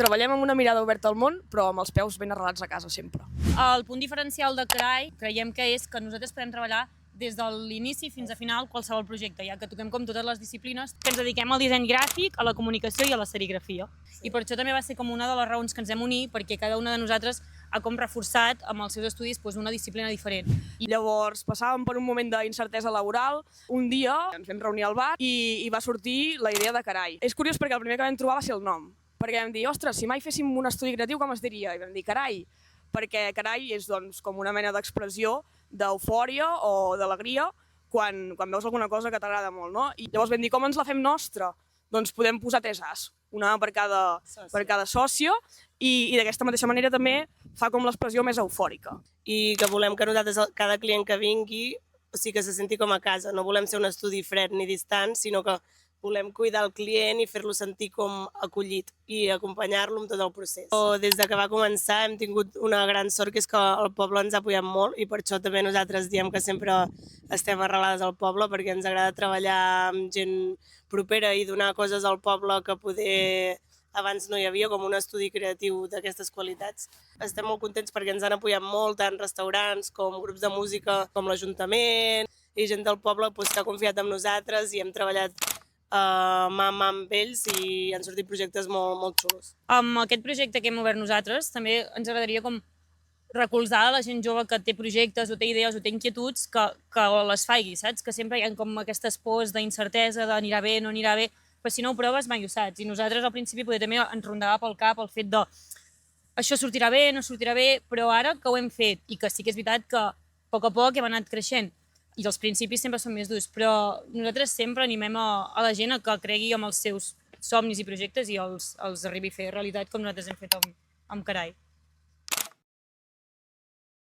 Treballem amb una mirada oberta al món, però amb els peus ben arrelats a casa sempre. El punt diferencial de CRAI creiem que és que nosaltres podem treballar des de l'inici fins a final qualsevol projecte, ja que toquem com totes les disciplines, que ens dediquem al disseny gràfic, a la comunicació i a la serigrafia. I per això també va ser com una de les raons que ens hem unit, perquè cada una de nosaltres ha com reforçat amb els seus estudis una disciplina diferent. I llavors passàvem per un moment d'incertesa laboral. Un dia ens vam reunir al bar i va sortir la idea de Carai. És curiós perquè el primer que vam trobar va ser el nom, perquè vam dir, ostres, si mai féssim un estudi creatiu, com es diria? I vam dir Carai, perquè Carai és com una mena d'expressió d'eufòria o d'alegria quan veus alguna cosa que t'agrada molt, no? I llavors vam dir, com ens la fem nostra? Doncs podem posar 3 As, una per cada sòcio, i d'aquesta mateixa manera també fa com l'expressió més eufòrica. I que volem que nosaltres, cada client que vingui, o sigui que se senti com a casa. No volem ser un estudi fred ni distant, sinó que volem cuidar el client i fer-lo sentir com acollit i acompanyar-lo en tot el procés. Des de que va començar hem tingut una gran sort, que és que el poble ens ha apoyat molt, i per això també nosaltres diem que sempre estem arrelades al poble, perquè ens agrada treballar amb gent propera i donar coses al poble que poder abans no hi havia, com un estudi creatiu d'aquestes qualitats. Estem molt contents perquè ens han apoyat molt, tant restaurants com grups de música, com l'Ajuntament, i gent del poble que ha confiat en nosaltres, i hem treballat mà a mà amb ells i han sortit projectes molt xulos. Amb aquest projecte que hem obert nosaltres també ens agradaria com recolzar la gent jove que té projectes o té idees o té inquietuds que les faci, saps? Que sempre hi ha com aquestes pors d'incertesa, d'anirà bé, no anirà bé, però si no ho proves mai ho saps. I nosaltres al principi també ens rondava pel cap el fet de això sortirà bé, no sortirà bé, però ara que ho hem fet, i que sí que és veritat que a poc hem anat creixent, i els principis sempre són més durs, però nosaltres sempre animem a la gent a que cregui en els seus somnis i projectes i els arribi a fer realitat com nosaltres hem fet amb Carai.